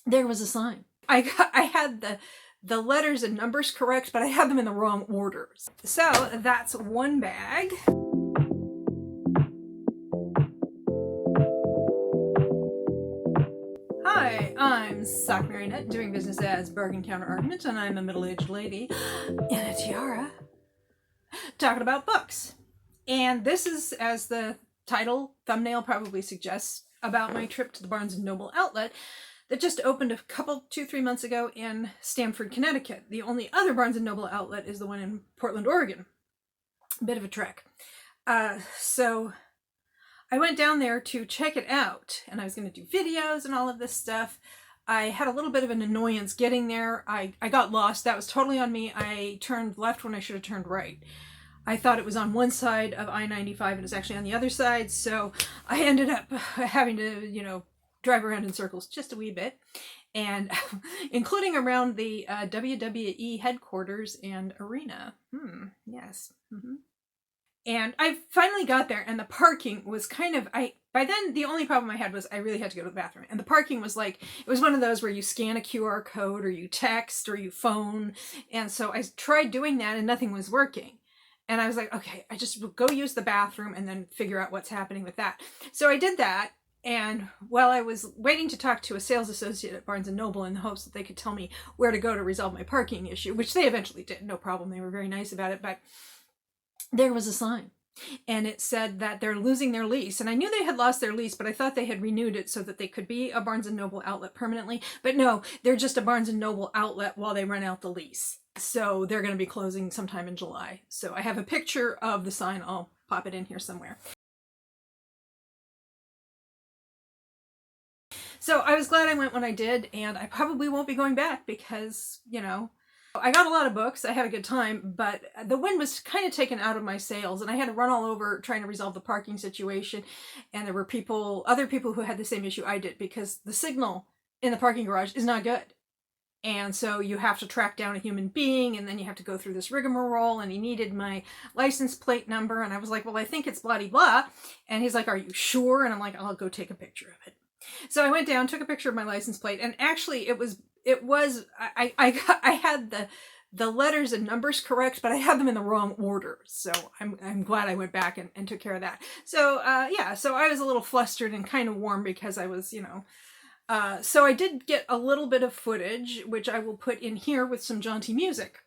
there was a sign. I had the letters and numbers correct, but I had them in the wrong orders. So that's one bag. Hi, I'm Sock Marionette, doing business as Bargain Counter Argument, and I'm a middle-aged lady in a tiara talking about books. And this is, as the title thumbnail probably suggests, about my trip to the Barnes & Noble outlet that just opened a couple, 2-3 months ago in Stamford, Connecticut. The only other Barnes & Noble outlet is the one in Portland, Oregon. A bit of a trek. So I went down there to check it out, and I was going to do videos and all of this stuff. I had a little bit of an annoyance getting there. I got lost. That was totally on me. I turned left when I should have turned right. I thought it was on one side of I-95 and it's actually on the other side, so I ended up having to, drive around in circles just a wee bit, and including around the WWE headquarters and arena. Yes. And I finally got there, and the parking was by then the only problem I had was I really had to go to the bathroom. And the parking was it was one of those where you scan a QR code or you text or you phone. And so I tried doing that and nothing was working. And I was like, okay, I just will go use the bathroom and then figure out what's happening with that. So I did that. And while I was waiting to talk to a sales associate at Barnes & Noble in the hopes that they could tell me where to go to resolve my parking issue, which they eventually did, no problem. They were very nice about it. But there was a sign, and it said that they're losing their lease. And I knew they had lost their lease, but I thought they had renewed it so that they could be a Barnes & Noble outlet permanently. But no, they're just a Barnes & Noble outlet while they run out the lease. So they're going to be closing sometime in July. So I have a picture of the sign. I'll pop it in here somewhere. So I was glad I went when I did, and I probably won't be going back because, I got a lot of books. I had a good time, but the wind was kind of taken out of my sails, and I had to run all over trying to resolve the parking situation. And there were other people who had the same issue I did, because the signal in the parking garage is not good. And so you have to track down a human being, and then you have to go through this rigmarole, and he needed my license plate number. And I was like, well, I think it's blah-de-blah. And he's like, are you sure? And I'm like, I'll go take a picture of it. So I went down, took a picture of my license plate, and actually I had the letters and numbers correct, but I had them in the wrong order. So I'm glad I went back and took care of that. So so I was a little flustered and kind of warm because I was, so I did get a little bit of footage, which I will put in here with some jaunty music.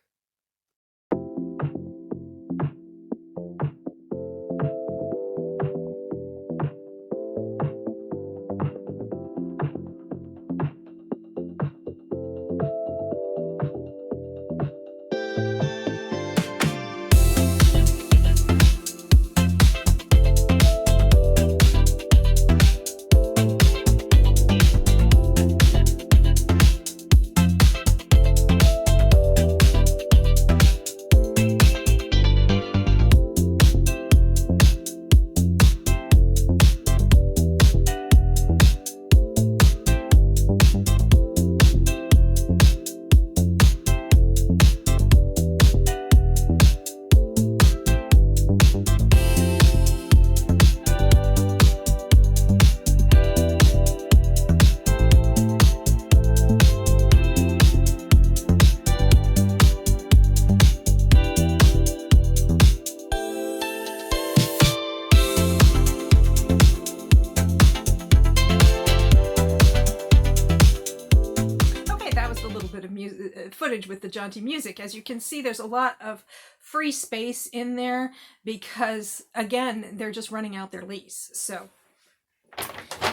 Footage with the jaunty music. As you can see, there's a lot of free space in there because, again, they're just running out their lease. So,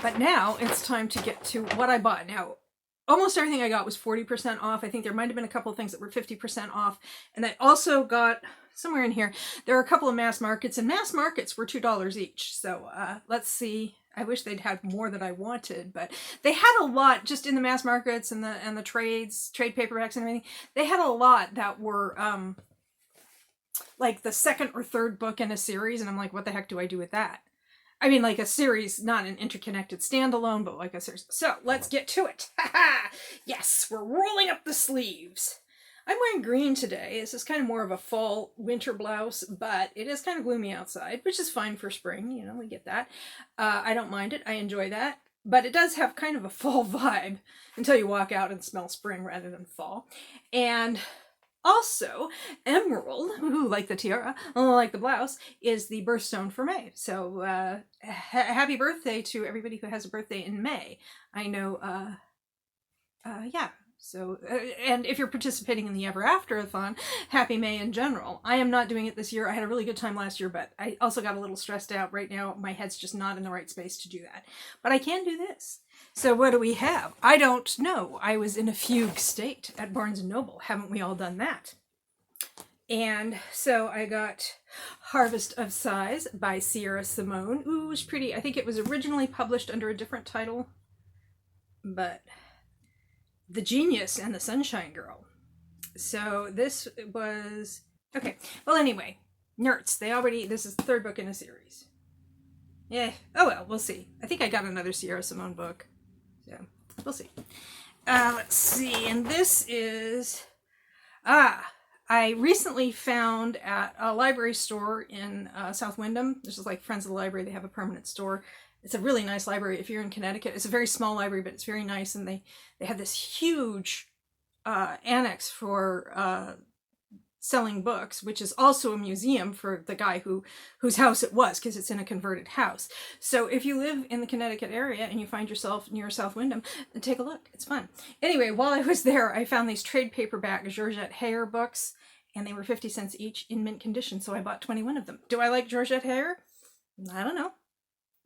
but now it's time to get to what I bought. Now, almost everything I got was 40% off. I think there might have been a couple of things that were 50% off. And I also got, somewhere in here, there are a couple of mass markets, and mass markets were $2 each. So let's see. I wish they'd had more that I wanted, but they had a lot just in the mass markets and the trade paperbacks and everything. They had a lot that were like the second or third book in a series, and I'm like, what the heck do I do with that? I mean, like a series, not an interconnected standalone, but like a series. So let's get to it. Yes, we're rolling up the sleeves. I'm wearing green today. This is kind of more of a fall winter blouse, but it is kind of gloomy outside, which is fine for spring. We get that. I don't mind it. I enjoy that. but it does have kind of a fall vibe until you walk out and smell spring rather than fall. And also, emerald, ooh, like the tiara, like the blouse, is the birthstone for May. So happy birthday to everybody who has a birthday in May. I know, yeah. So, and if you're participating in the Ever After-a-thon, happy May in general. I am not doing it this year. I had a really good time last year, but I also got a little stressed out right now. My head's just not in the right space to do that. But I can do this. So what do we have? I don't know. I was in a fugue state at Barnes & Noble. Haven't we all done that? And so I got Harvest of Sighs by Sierra Simone. Ooh, it was pretty. I think it was originally published under a different title, but The Genius and the Sunshine Girl. So this was, okay. Well, anyway, Nerds. This is the third book in a series. Yeah. Oh well, we'll see. I think I got another Sierra Simone book. So we'll see. Let's see. And this is, I recently found at a library store in South Wyndham. This is like Friends of the Library. They have a permanent store. It's a really nice library if you're in Connecticut. It's a very small library, but it's very nice. And they have this huge annex for selling books, which is also a museum for the guy whose house it was, because it's in a converted house. So if you live in the Connecticut area and you find yourself near South Wyndham, take a look. It's fun. Anyway, while I was there, I found these trade paperback Georgette Heyer books, and they were 50 cents each in mint condition, so I bought 21 of them. Do I like Georgette Heyer? I don't know.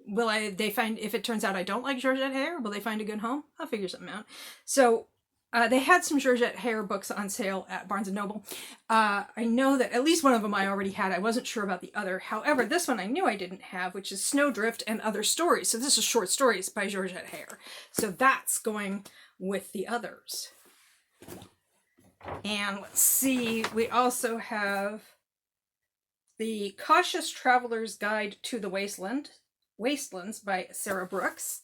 If it turns out I don't like Georgette Heyer, will they find a good home? I'll figure something out. So they had some Georgette Heyer books on sale at Barnes & Noble. I know that at least one of them I already had. I wasn't sure about the other. However, this one I knew I didn't have, which is Snowdrift and Other Stories. So this is short stories by Georgette Heyer. So that's going with the others. And let's see, we also have The Cautious Traveler's Guide to the Wastelands by Sarah Brooks.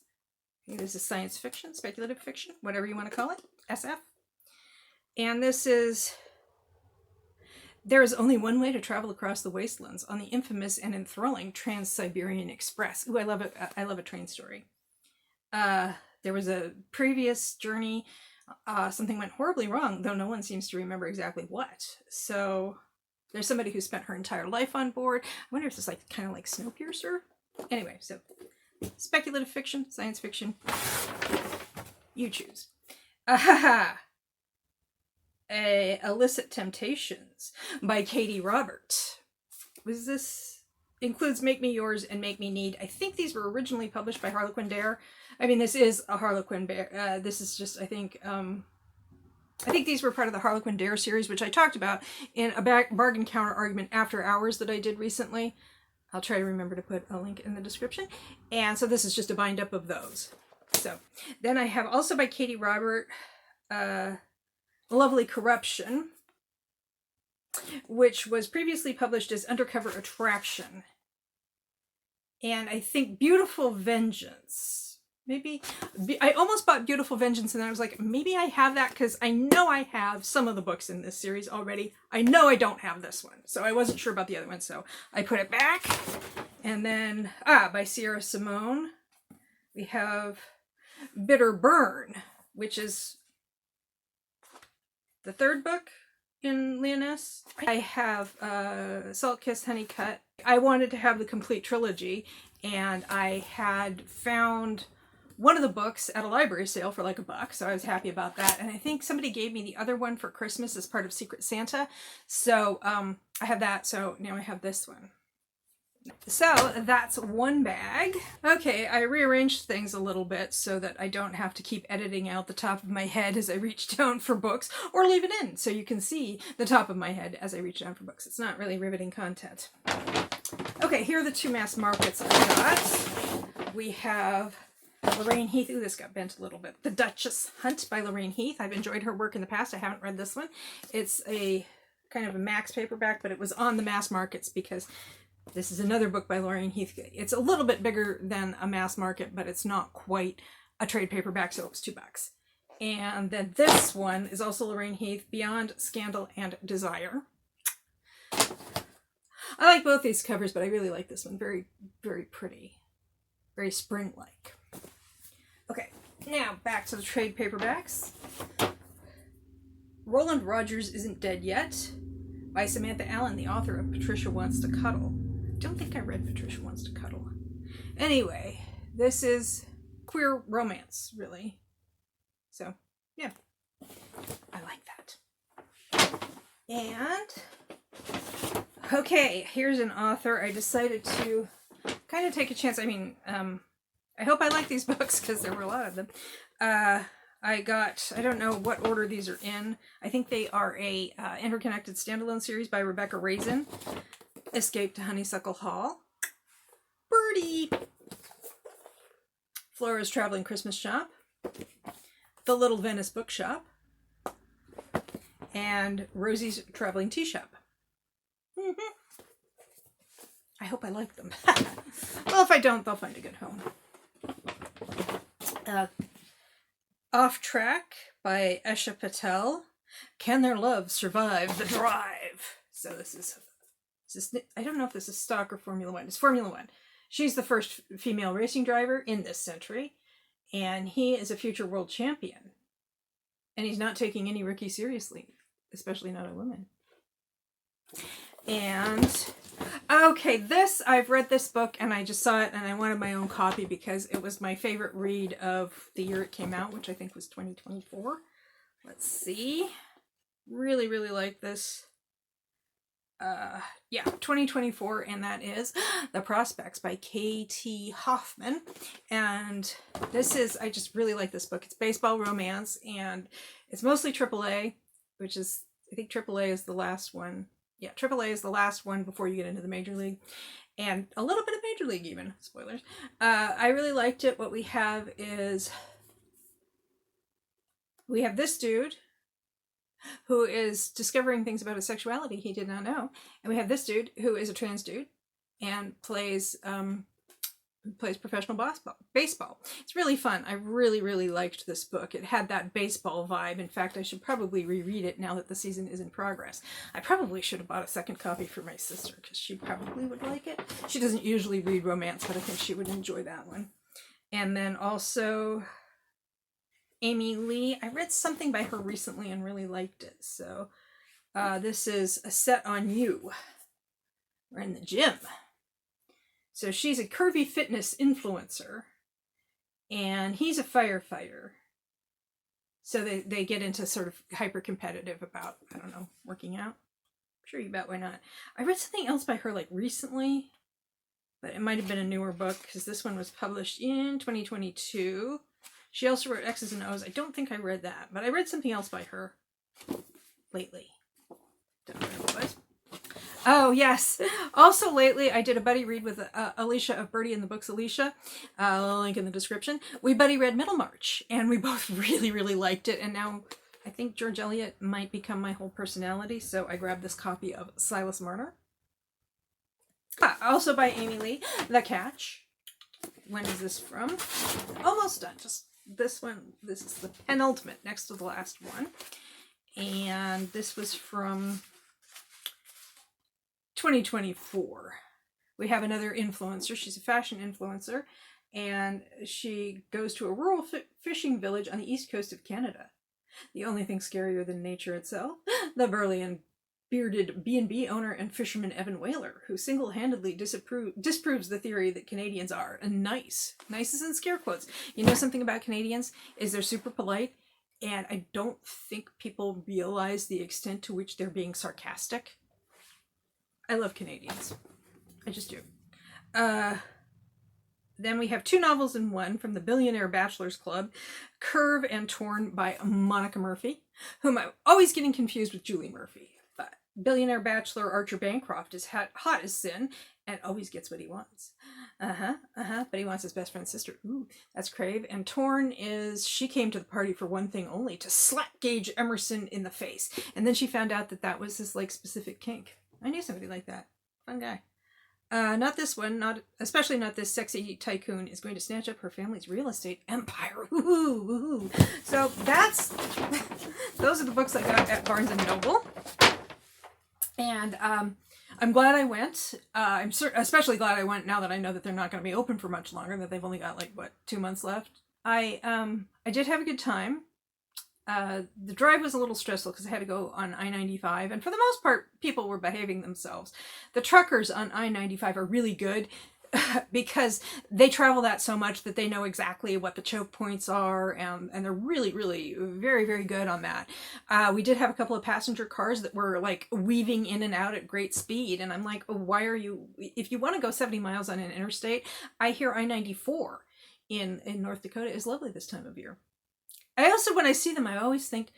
This is science fiction, speculative fiction, whatever you want to call it, SF. And this is, there is only one way to travel across the wastelands on the infamous and enthralling Trans-Siberian Express. Ooh, I love it. I love a train story. There was a previous journey. Something went horribly wrong, though no one seems to remember exactly what. So there's somebody who spent her entire life on board. I wonder if it's like kind of like Snowpiercer. Anyway, so speculative fiction, science fiction, you choose. Illicit Temptations by Katie Robert. Includes Make Me Yours and Make Me Need. I think these were originally published by Harlequin Dare. I mean, this is a Harlequin Dare. This is just, I think these were part of the Harlequin Dare series, which I talked about in a bargain counter argument after hours that I did recently. I'll try to remember to put a link in the description. And so this is just a bind up of those. So then I have also by Katie Robert, Lovely Corruption, which was previously published as Undercover Attraction. And I think Beautiful Vengeance. Maybe, I almost bought Beautiful Vengeance and then I was like, maybe I have that because I know I have some of the books in this series already. I know I don't have this one. So I wasn't sure about the other one. So I put it back. And then, by Sierra Simone, we have Bitter Burn, which is the third book in Leoness. I have Salt Kiss Honey Cut. I wanted to have the complete trilogy, and I had found one of the books at a library sale for like $1, so I was happy about that. And I think somebody gave me the other one for Christmas as part of Secret Santa. So I have that, so now I have this one. So that's one bag. Okay, I rearranged things a little bit so that I don't have to keep editing out the top of my head as I reach down for books, or leave it in so you can see the top of my head as I reach down for books. It's not really riveting content. Okay, here are the two mass markets I got. We have Lorraine Heath. Ooh, this got bent a little bit. The Duchess Hunt by Lorraine Heath. I've enjoyed her work in the past. I haven't read this one. It's a kind of a max paperback, but it was on the mass markets because this is another book by Lorraine Heath. It's a little bit bigger than a mass market, but it's not quite a trade paperback, so it was $2. And then this one is also Lorraine Heath, Beyond Scandal and Desire. I like both these covers, but I really like this one. Very, very pretty. Very spring-like. Okay, now back to the trade paperbacks. Roland Rogers Isn't Dead Yet by Samantha Allen, the author of Patricia Wants to Cuddle. I don't think I read Patricia Wants to Cuddle. Anyway, this is queer romance, really. So, yeah, I like that. And, okay, here's an author I decided to kind of take a chance. I mean, I hope I like these books because there were a lot of them. I don't know what order these are in. I think they are a interconnected standalone series by Rebecca Raisin. Escape to Honeysuckle Hall. Birdie. Flora's Traveling Christmas Shop. The Little Venice Bookshop. And Rosie's Traveling Tea Shop. Mm-hmm. I hope I like them. Well, if I don't, they'll find a good home. Off Track by Esha Patel. Can Their Love Survive the Drive? So this is I don't know if this is stock or Formula One. It's Formula One. She's the first female racing driver in this century, and he is a future world champion. And he's not taking any rookie seriously, especially not a woman. And okay, I've read this book and I just saw it and I wanted my own copy because it was my favorite read of the year it came out, which I think was 2024. Let's see. Really, really like this. Yeah, 2024, and that is The Prospects by K.T. Hoffman. And I just really like this book. It's baseball romance and it's mostly AAA, which is, I think AAA is the last one. Yeah, AAA is the last one before you get into the Major League. And a little bit of Major League even. Spoilers. I really liked it. What we have is, we have this dude who is discovering things about his sexuality he did not know. And we have this dude who is a trans dude and plays professional baseball. It's really fun. I really, really liked this book. It had that baseball vibe. In fact, I should probably reread it now that the season is in progress. I probably should have bought a second copy for my sister because she probably would like it. She doesn't usually read romance, but I think she would enjoy that one. And then also Amy Lee. I read something by her recently and really liked it. So this is A Set on You. We're in the gym. So she's a curvy fitness influencer, and he's a firefighter. So they get into sort of hyper competitive about, I don't know, working out. Sure, you bet, why not? I read something else by her like recently, but it might have been a newer book because this one was published in 2022. She also wrote X's and O's. I don't think I read that, but I read something else by her lately. Don't know what it was. Oh, yes. Also lately, I did a buddy read with Alicia of Birdie and the Books Alicia. Link in the description. We buddy read Middlemarch, and we both really, really liked it. And now I think George Eliot might become my whole personality, so I grabbed this copy of Silas Marner. Also by Amy Lee, The Catch. When is this from? Almost done. Just this one. This is the penultimate, next to the last one. And this was from 2024. We have another influencer. She's a fashion influencer, and she goes to a rural fishing village on the east coast of Canada. The only thing scarier than nature itself, the burly and bearded B&B owner and fisherman Evan Whaler, who single-handedly disproves the theory that Canadians are nice. Nice is in scare quotes. You know something about Canadians is they're super polite, and I don't think people realize the extent to which they're being sarcastic. I love Canadians. I just do. Then we have two novels in one from the Billionaire Bachelors Club, Curve and Torn by Monica Murphy, whom I'm always getting confused with Julie Murphy. But Billionaire Bachelor Archer Bancroft is hot as sin and always gets what he wants. But he wants his best friend's sister. Ooh, that's Crave. And Torn is, she came to the party for one thing only, to slap Gage Emerson in the face. And then she found out that that was his, like, specific kink. I knew somebody like that. Fun guy. Not this one, especially not this sexy tycoon is going to snatch up her family's real estate empire. Woohoo, woohoo. So those are the books I got at Barnes & Noble. And I'm glad I went. I'm especially glad I went now that I know that they're not going to be open for much longer, that they've only got 2 months left. I did have a good time. The drive was a little stressful because I had to go on I-95, and for the most part, people were behaving themselves. The truckers on I-95 are really good because they travel that so much that they know exactly what the choke points are, and they're really, really very, very good on that. We did have a couple of passenger cars that were like weaving in and out at great speed, and I'm like, oh, why are you, if you want to go 70 miles on an interstate, I hear I-94 in North Dakota is lovely this time of year. I also, when I see them, I always think,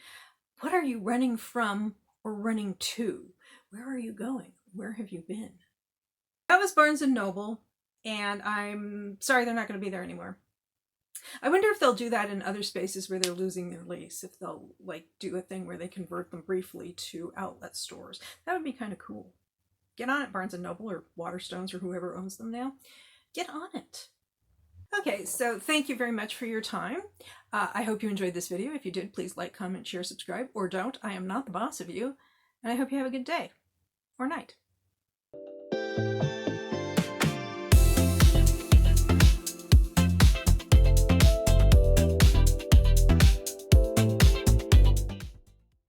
what are you running from or running to? Where are you going? Where have you been? That was Barnes & Noble, and I'm sorry they're not going to be there anymore. I wonder if they'll do that in other spaces where they're losing their lease, if they'll like do a thing where they convert them briefly to outlet stores. That would be kind of cool. Get on it, Barnes & Noble or Waterstones or whoever owns them now. Get on it. Okay, so thank you very much for your time. I hope you enjoyed this video. If you did, please like, comment, share, subscribe, or don't. I am not the boss of you. And I hope you have a good day or night.